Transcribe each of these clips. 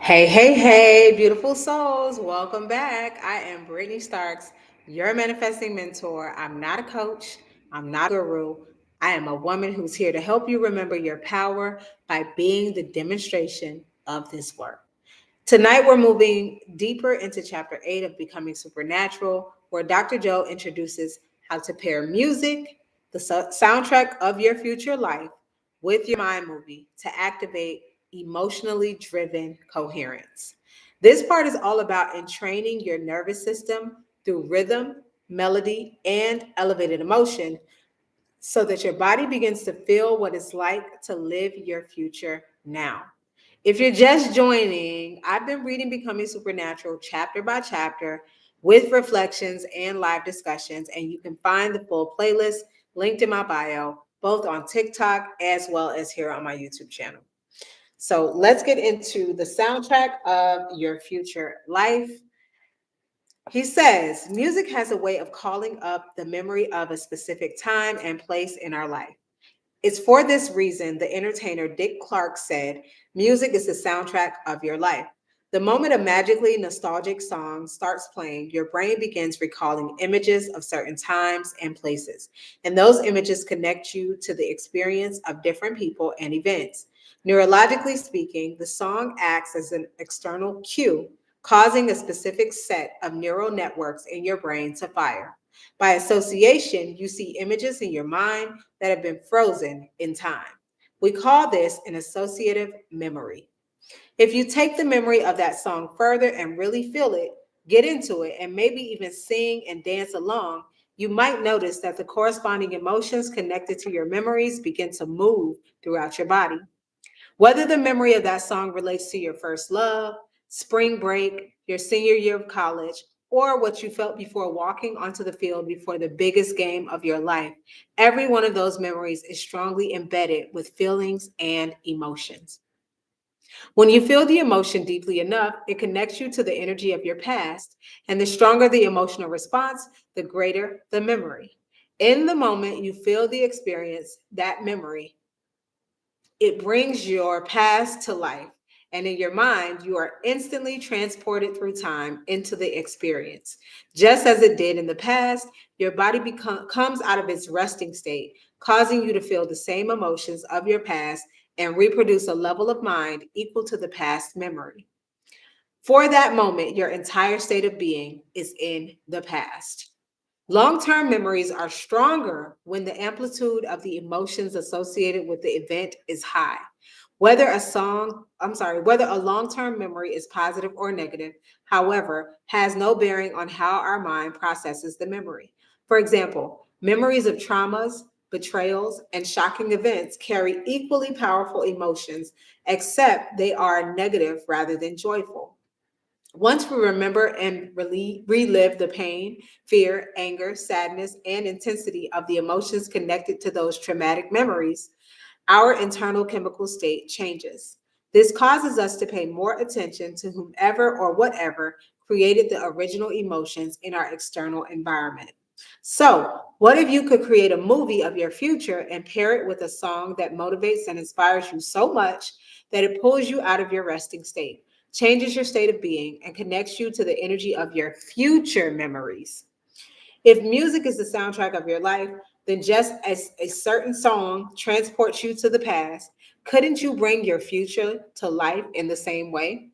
Hey, beautiful souls. Welcome back. I am Brittany Starks, your manifesting mentor. I'm not a coach, I'm not a guru. I am a woman who's here to help you remember your power by being the demonstration of this work. Tonight, we're moving deeper into chapter 8 of Becoming Supernatural, where Dr. Joe introduces how to pair music, the soundtrack of your future life, with your mind movie to activate emotionally driven coherence. This part is all about entraining your nervous system through rhythm, melody, and elevated emotion so that your body begins to feel what it's like to live your future now. If you're just joining, I've been reading Becoming Supernatural chapter by chapter with reflections and live discussions, and you can find the full playlist linked in my bio, both on TikTok as well as here on my YouTube channel. So let's get into the soundtrack of your future life. He says, music has a way of calling up the memory of a specific time and place in our life. It's for this reason the entertainer Dick Clark said, music is the soundtrack of your life. The moment a magically nostalgic song starts playing, your brain begins recalling images of certain times and places. And those images connect you to the experience of different people and events. Neurologically speaking, the song acts as an external cue, causing a specific set of neural networks in your brain to fire. By association, you see images in your mind that have been frozen in time. We call this an associative memory. If you take the memory of that song further and really feel it, get into it, and maybe even sing and dance along, you might notice that the corresponding emotions connected to your memories begin to move throughout your body. Whether the memory of that song relates to your first love, spring break, your senior year of college, or what you felt before walking onto the field before the biggest game of your life, every one of those memories is strongly embedded with feelings and emotions. When you feel the emotion deeply enough, it connects you to the energy of your past, and the stronger the emotional response, the greater the memory. In the moment you feel the experience, that memory, it brings your past to life. And in your mind, you are instantly transported through time into the experience. Just as it did in the past, your body comes out of its resting state, causing you to feel the same emotions of your past and reproduce a level of mind equal to the past memory. For that moment, your entire state of being is in the past. Long term memories are stronger when the amplitude of the emotions associated with the event is high. Whether a long term memory is positive or negative, however, has no bearing on how our mind processes the memory. For example, memories of traumas, betrayals, and shocking events carry equally powerful emotions, except they are negative rather than joyful. Once we remember and relive the pain, fear, anger, sadness, and intensity of the emotions connected to those traumatic memories, our internal chemical state changes. This causes us to pay more attention to whomever or whatever created the original emotions in our external environment. So, what if you could create a movie of your future and pair it with a song that motivates and inspires you so much that it pulls you out of your resting state, changes your state of being, and connects you to the energy of your future memories? If music is the soundtrack of your life, then just as a certain song transports you to the past, couldn't you bring your future to life in the same way?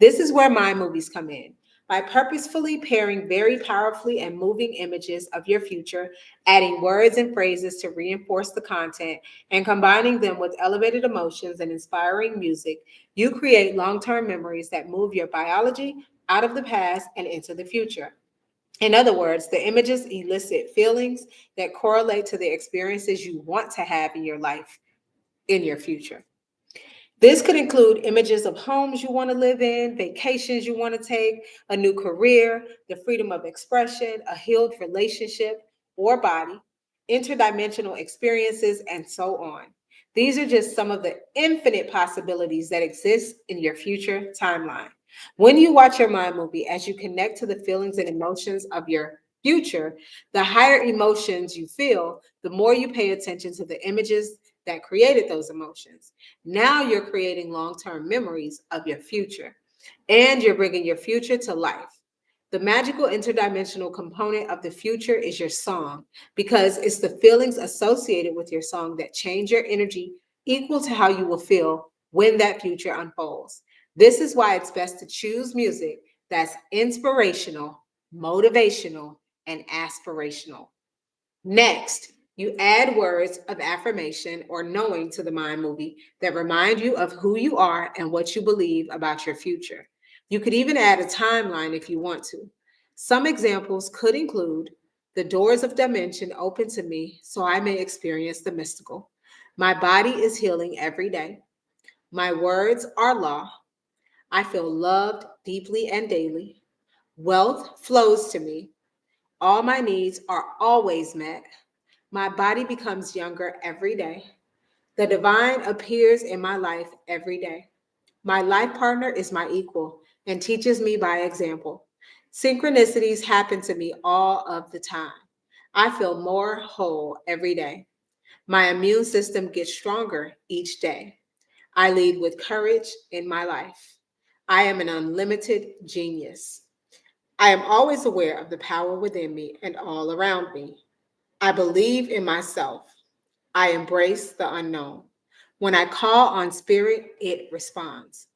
This is where my movies come in. By purposefully pairing very powerfully and moving images of your future, adding words and phrases to reinforce the content, and combining them with elevated emotions and inspiring music, you create long term memories that move your biology out of the past and into the future. In other words, the images elicit feelings that correlate to the experiences you want to have in your life, in your future. This could include images of homes you want to live in, vacations you want to take, a new career, the freedom of expression, a healed relationship or body, interdimensional experiences, and so on. These are just some of the infinite possibilities that exist in your future timeline. When you watch your mind movie, as you connect to the feelings and emotions of your future, the higher emotions you feel, the more you pay attention to the images that created those emotions. Now you're creating long term memories of your future, and you're bringing your future to life. The magical interdimensional component of the future is your song, because it's the feelings associated with your song that change your energy equal to how you will feel when that future unfolds. This is why it's best to choose music that's inspirational, motivational, and aspirational. Next, you add words of affirmation or knowing to the mind movie that remind you of who you are and what you believe about your future. You could even add a timeline if you want to. Some examples could include: the doors of dimension open to me so I may experience the mystical. My body is healing every day. My words are law. I feel loved deeply and daily. Wealth flows to me. All my needs are always met. My body becomes younger every day. The divine appears in my life every day. My life partner is my equal and teaches me by example. Synchronicities happen to me all of the time. I feel more whole every day. My immune system gets stronger each day. I lead with courage in my life. I am an unlimited genius. I am always aware of the power within me and all around me. I believe in myself. I embrace the unknown. When I call on spirit, it responds.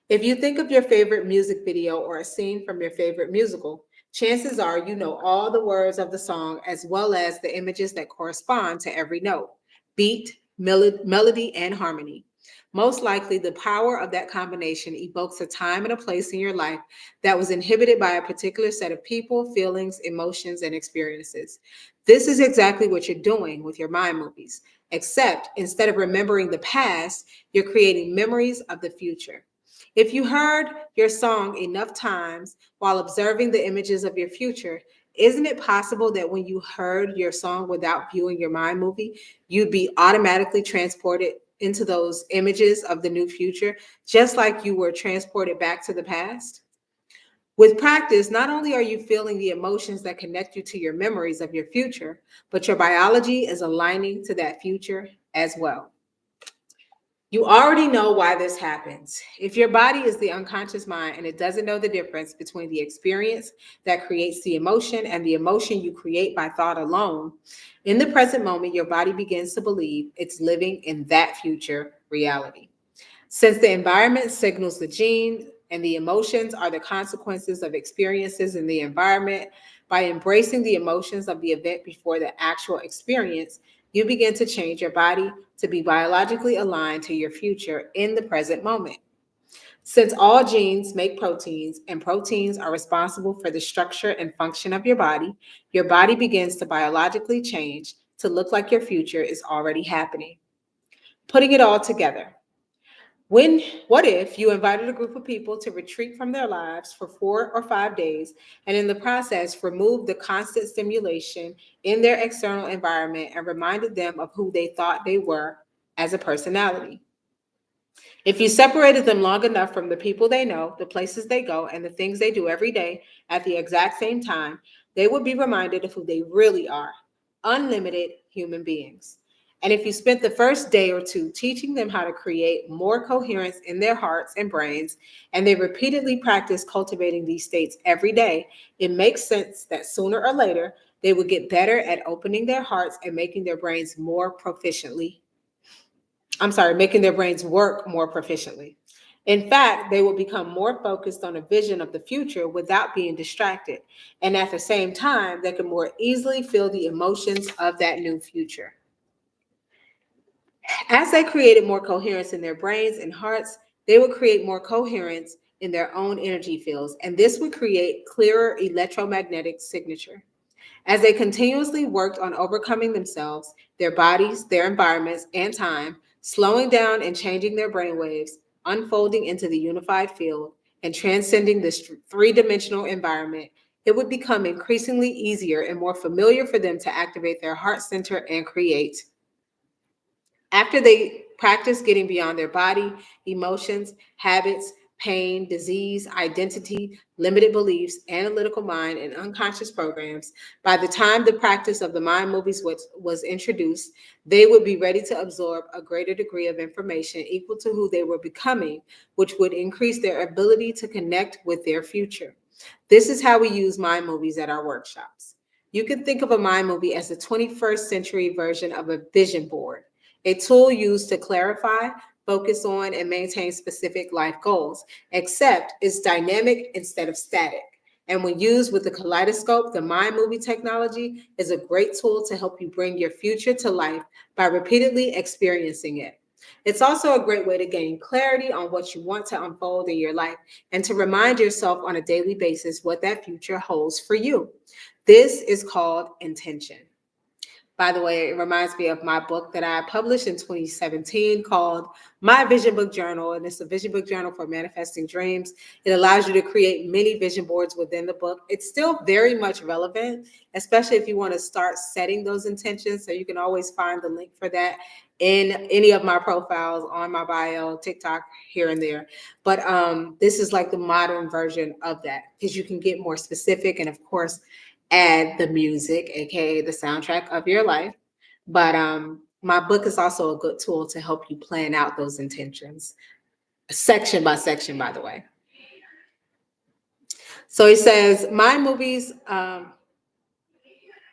If you think of your favorite music video or a scene from your favorite musical, chances are you know all the words of the song as well as the images that correspond to every note, beat, melody, and harmony. Most likely, the power of that combination evokes a time and a place in your life that was inhibited by a particular set of people, feelings, emotions, and experiences. This is exactly what you're doing with your mind movies, except instead of remembering the past, you're creating memories of the future. If you heard your song enough times while observing the images of your future, isn't it possible that when you heard your song without viewing your mind movie, you'd be automatically transported into those images of the new future, just like you were transported back to the past? With practice, not only are you feeling the emotions that connect you to your memories of your future, but your biology is aligning to that future as well. You already know why this happens. If your body is the unconscious mind and it doesn't know the difference between the experience that creates the emotion and the emotion you create by thought alone, in the present moment, your body begins to believe it's living in that future reality. Since the environment signals the gene and the emotions are the consequences of experiences in the environment, by embracing the emotions of the event before the actual experience, you begin to change your body to be biologically aligned to your future in the present moment. Since all genes make proteins and proteins are responsible for the structure and function of your body begins to biologically change to look like your future is already happening. Putting it all together, when what if you invited a group of people to retreat from their lives for 4 or 5 days and in the process removed the constant stimulation in their external environment and reminded them of who they thought they were as a personality? If you separated them long enough from the people they know, the places they go, and the things they do every day at the exact same time, they would be reminded of who they really are: unlimited human beings. And if you spent the first day or two teaching them how to create more coherence in their hearts and brains, and they repeatedly practice cultivating these states every day, it makes sense that sooner or later they would get better at opening their hearts and making their brains work more proficiently. In fact, they will become more focused on a vision of the future without being distracted. And at the same time, they can more easily feel the emotions of that new future. As they created more coherence in their brains and hearts, they would create more coherence in their own energy fields, and this would create clearer electromagnetic signature. As they continuously worked on overcoming themselves, their bodies, their environments, and time, slowing down and changing their brainwaves, unfolding into the unified field, and transcending this three-dimensional environment, it would become increasingly easier and more familiar for them to activate their heart center and create. After they practice getting beyond their body, emotions, habits, pain, disease, identity, limited beliefs, analytical mind, and unconscious programs. By the time the practice of the mind movies was introduced, they would be ready to absorb a greater degree of information equal to who they were becoming, which would increase their ability to connect with their future. This is how we use mind movies at our workshops. You can think of a mind movie as the 21st century version of a vision board, a tool used to clarify, focus on, and maintain specific life goals, except it's dynamic instead of static. And when used with the kaleidoscope, the mind movie technology is a great tool to help you bring your future to life by repeatedly experiencing it. It's also a great way to gain clarity on what you want to unfold in your life and to remind yourself on a daily basis what that future holds for you. This is called intention. By the way, it reminds me of my book that I published in 2017 called My Vision Book Journal. And it's a vision book journal for manifesting dreams. It allows you to create many vision boards within the book. It's still very much relevant, especially if you want to start setting those intentions. So you can always find the link for that in any of my profiles on my bio, TikTok, here and there. But this is like the modern version of that because you can get more specific and, of course, add the music, aka the soundtrack of your life. But my book is also a good tool to help you plan out those intentions, section by section, by the way. So he says, my movies,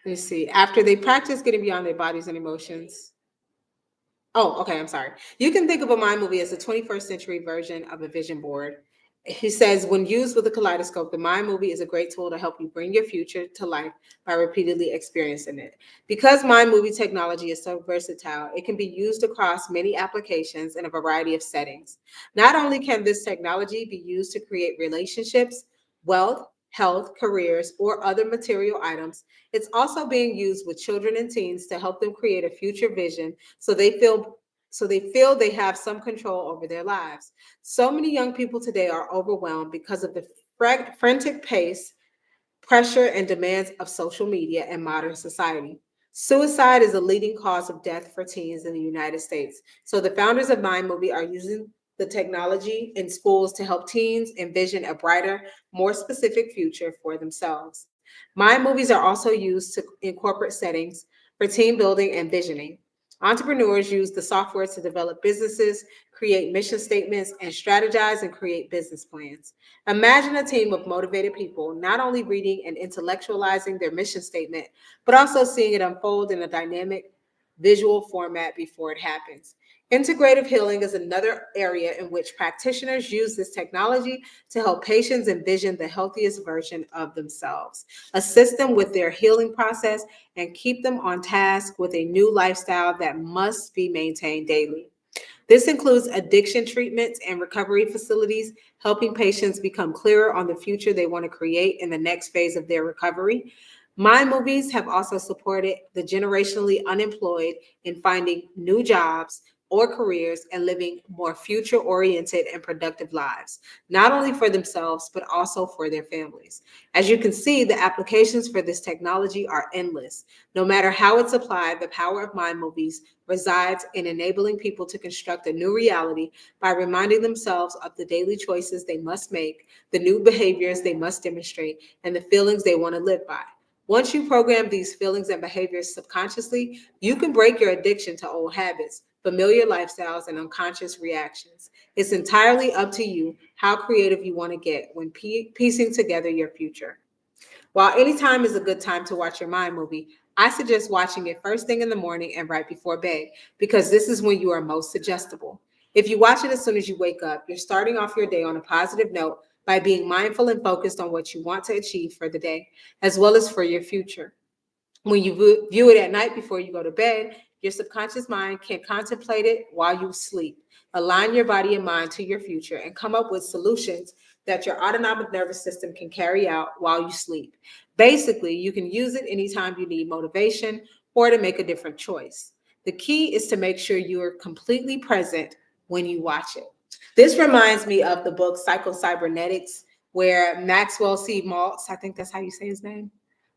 let's see, after they practice getting beyond their bodies and emotions, oh, okay, I'm sorry. You can think of a mind movie as a 21st century version of a vision board. He says, when used with a kaleidoscope, the mind movie is a great tool to help you bring your future to life by repeatedly experiencing it. Because mind movie technology is so versatile, it can be used across many applications in a variety of settings. Not only can this technology be used to create relationships, wealth, health, careers, or other material items, it's also being used with children and teens to help them create a future vision so they feel they have some control over their lives. So many young people today are overwhelmed because of the frantic pace, pressure, and demands of social media and modern society. Suicide is a leading cause of death for teens in the United States. So the founders of Mind Movie are using the technology in schools to help teens envision a brighter, more specific future for themselves. Mind movies are also used in corporate settings for team building and visioning. Entrepreneurs use the software to develop businesses, create mission statements, and strategize and create business plans. Imagine a team of motivated people not only reading and intellectualizing their mission statement, but also seeing it unfold in a dynamic visual format before it happens. Integrative healing is another area in which practitioners use this technology to help patients envision the healthiest version of themselves, assist them with their healing process, and keep them on task with a new lifestyle that must be maintained daily. This includes addiction treatments and recovery facilities, helping patients become clearer on the future they want to create in the next phase of their recovery. My movies have also supported the generationally unemployed in finding new jobs or careers and living more future oriented and productive lives, not only for themselves, but also for their families. As you can see, the applications for this technology are endless. No matter how it's applied, the power of mind movies resides in enabling people to construct a new reality by reminding themselves of the daily choices they must make, the new behaviors they must demonstrate, and the feelings they want to live by. Once you program these feelings and behaviors subconsciously, you can break your addiction to old habits, familiar lifestyles, and unconscious reactions. It's entirely up to you how creative you want to get when piecing together your future. While any time is a good time to watch your mind movie, I suggest watching it first thing in the morning and right before bed because this is when you are most suggestible. If you watch it as soon as you wake up, you're starting off your day on a positive note by being mindful and focused on what you want to achieve for the day, as well as for your future. When you view it at night before you go to bed, your subconscious mind can contemplate it while you sleep. Align your body and mind to your future and come up with solutions that your autonomic nervous system can carry out while you sleep. Basically, you can use it anytime you need motivation or to make a different choice. The key is to make sure you are completely present when you watch it. This reminds me of the book Psycho-Cybernetics, where Maxwell C. Maltz, I think that's how you say his name,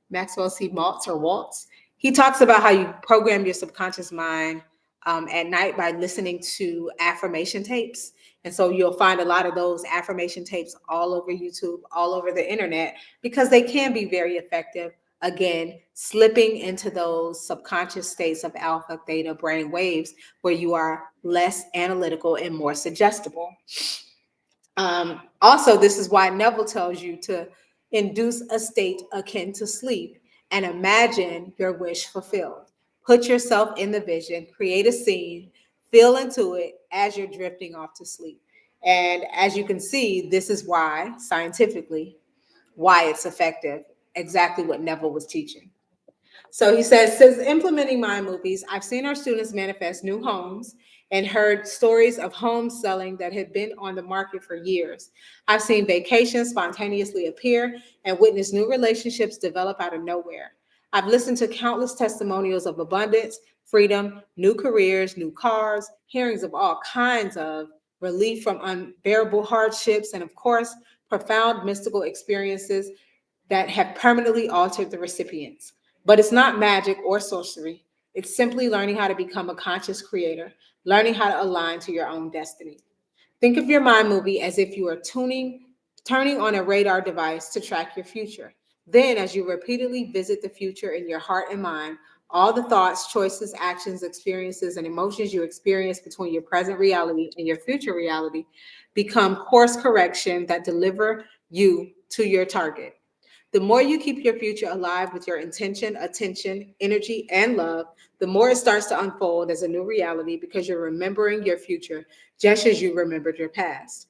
Maxwell C. Maltz or Waltz. He talks about how you program your subconscious mind at night by listening to affirmation tapes. And so you'll find a lot of those affirmation tapes all over YouTube, all over the internet, because they can be very effective. Again, slipping into those subconscious states of alpha, theta brain waves where you are less analytical and more suggestible. Also, this is why Neville tells you to induce a state akin to sleep and imagine your wish fulfilled. Put yourself in the vision, create a scene, feel into it as you're drifting off to sleep. And as you can see, this is why, scientifically, why it's effective, exactly what Neville was teaching. So he says, since implementing mind movies, I've seen our students manifest new homes and heard stories of homes selling that had been on the market for years. I've seen vacations spontaneously appear and witnessed new relationships develop out of nowhere. I've listened to countless testimonials of abundance, freedom, new careers, new cars, hearings of all kinds of relief from unbearable hardships, and of course, profound mystical experiences that have permanently altered the recipients. But it's not magic or sorcery. It's simply learning how to become a conscious creator, learning how to align to your own destiny. Think of your mind movie as if you are turning on a radar device to track your future. Then, as you repeatedly visit the future in your heart and mind, all the thoughts, choices, actions, experiences, and emotions you experience between your present reality and your future reality become course correction that deliver you to your target. The more you keep your future alive with your intention, attention, energy, and love, the more it starts to unfold as a new reality because you're remembering your future just as you remembered your past.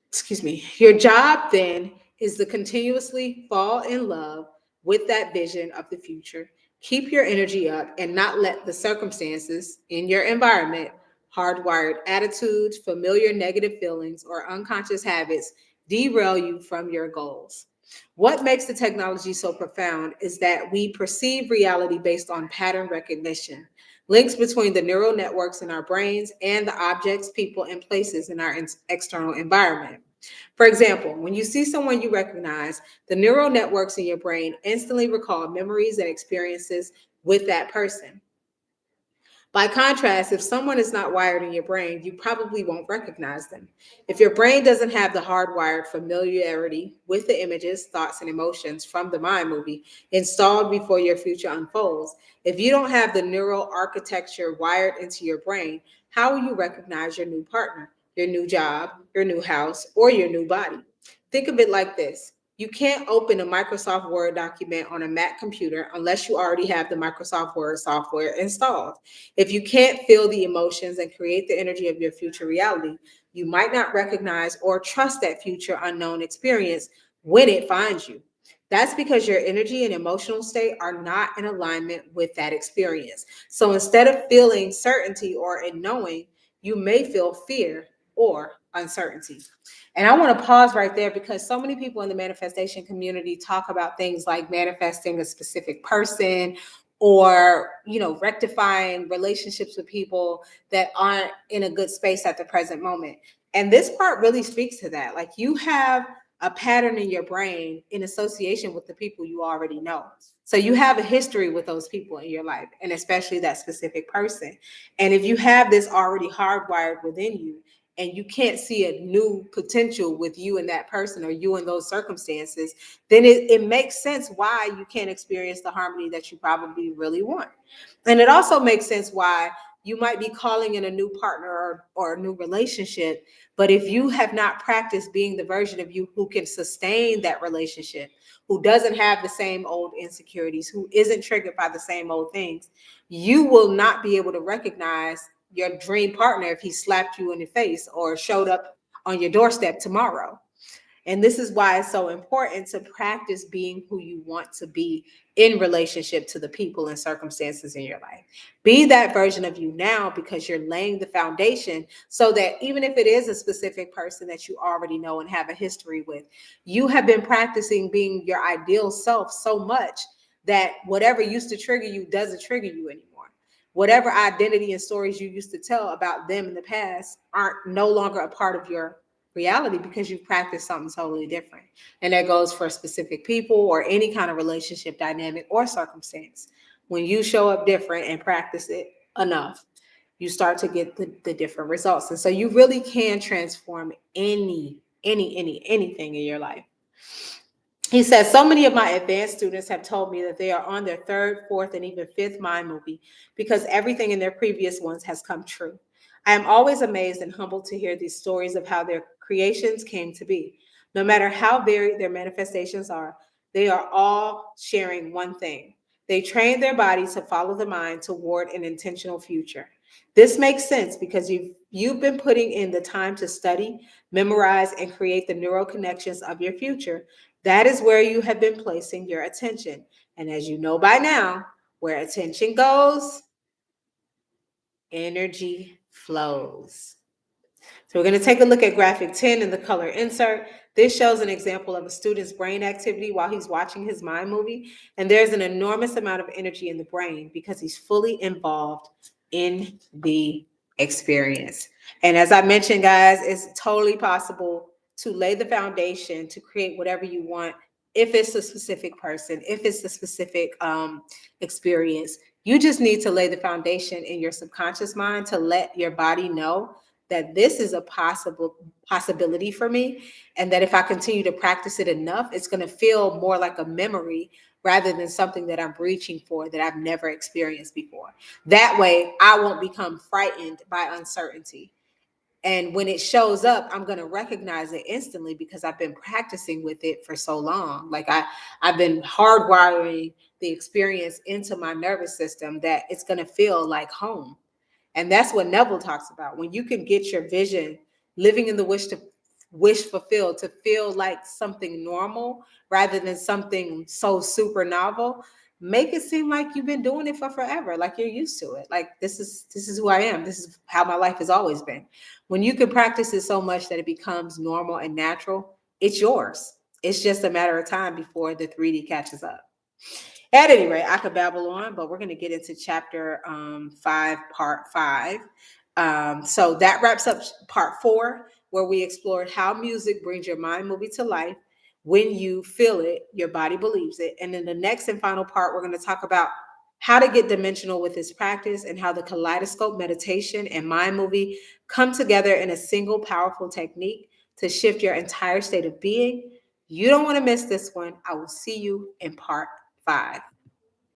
Excuse me. Your job then is to continuously fall in love with that vision of the future. Keep your energy up and not let the circumstances in your environment, hardwired attitudes, familiar negative feelings, or unconscious habits derail you from your goals. What makes the technology so profound is that we perceive reality based on pattern recognition, links between the neural networks in our brains and the objects, people, and places in our external environment. For example, when you see someone you recognize, the neural networks in your brain instantly recall memories and experiences with that person. By contrast, if someone is not wired in your brain, you probably won't recognize them. If your brain doesn't have the hardwired familiarity with the images, thoughts, and emotions from the mind movie installed before your future unfolds, if you don't have the neural architecture wired into your brain, how will you recognize your new partner, your new job, your new house, or your new body? Think of it like this. You can't open a Microsoft Word document on a Mac computer unless you already have the Microsoft Word software installed. If you can't feel the emotions and create the energy of your future reality, you might not recognize or trust that future unknown experience when it finds you. That's because your energy and emotional state are not in alignment with that experience. So instead of feeling certainty or in knowing, you may feel fear or uncertainty. And I want to pause right there because so many people in the manifestation community talk about things like manifesting a specific person or rectifying relationships with people that aren't in a good space at the present moment. And this part really speaks to that. Like, you have a pattern in your brain in association with the people you already know. So you have a history with those people in your life, and especially that specific person. And if you have this already hardwired within you, and you can't see a new potential with you and that person or you in those circumstances, then it makes sense why you can't experience the harmony that you probably really want. And it also makes sense why you might be calling in a new partner or a new relationship, but if you have not practiced being the version of you who can sustain that relationship, who doesn't have the same old insecurities, who isn't triggered by the same old things, you will not be able to recognize your dream partner if he slapped you in the face or showed up on your doorstep tomorrow. And this is why it's so important to practice being who you want to be in relationship to the people and circumstances in your life. Be that version of you now because you're laying the foundation so that even if it is a specific person that you already know and have a history with, you have been practicing being your ideal self so much that whatever used to trigger you doesn't trigger you anymore. Whatever identity and stories you used to tell about them in the past aren't no longer a part of your reality because you've practiced something totally different. And that goes for specific people or any kind of relationship dynamic or circumstance. When you show up different and practice it enough, you start to get the different results. And so you really can transform anything in your life. He says, so many of my advanced students have told me that they are on their third, fourth, and even fifth mind movie because everything in their previous ones has come true. I am always amazed and humbled to hear these stories of how their creations came to be. No matter how varied their manifestations are, they are all sharing one thing. They train their body to follow the mind toward an intentional future. This makes sense because you've been putting in the time to study, memorize, and create the neural connections of your future. That is where you have been placing your attention. And as you know by now, where attention goes, energy flows. So we're going to take a look at graphic 10 in the color insert. This shows an example of a student's brain activity while he's watching his mind movie. And there's an enormous amount of energy in the brain because he's fully involved in the experience. And as I mentioned, guys, it's totally possible to lay the foundation to create whatever you want if it's a specific person, if it's a specific experience. You just need to lay the foundation in your subconscious mind to let your body know that this is a possibility for me, and that if I continue to practice it enough, it's going to feel more like a memory rather than something that I'm reaching for that I've never experienced before. That way I won't become frightened by uncertainty, and when it shows up, I'm going to recognize it instantly because I've been practicing with it for so long. Like I've been hardwiring the experience into my nervous system that it's going to feel like home. And that's what Neville talks about. When you can get your vision, living in the wish fulfilled, to feel like something normal rather than something so super novel, make it seem like you've been doing it for forever, like you're used to it. Like this is who I am. This is how my life has always been. When you can practice it so much that it becomes normal and natural, it's yours. It's just a matter of time before the 3D catches up. At any rate, I could babble on, but we're going to get into chapter 5, part 5. So that wraps up part 4, where we explored how music brings your mind movie to life. When you feel it, your body believes it. And in the next and final part, we're going to talk about how to get dimensional with this practice and how the kaleidoscope meditation and mind movie come together in a single powerful technique to shift your entire state of being. You don't want to miss this one. I will see you in part 5.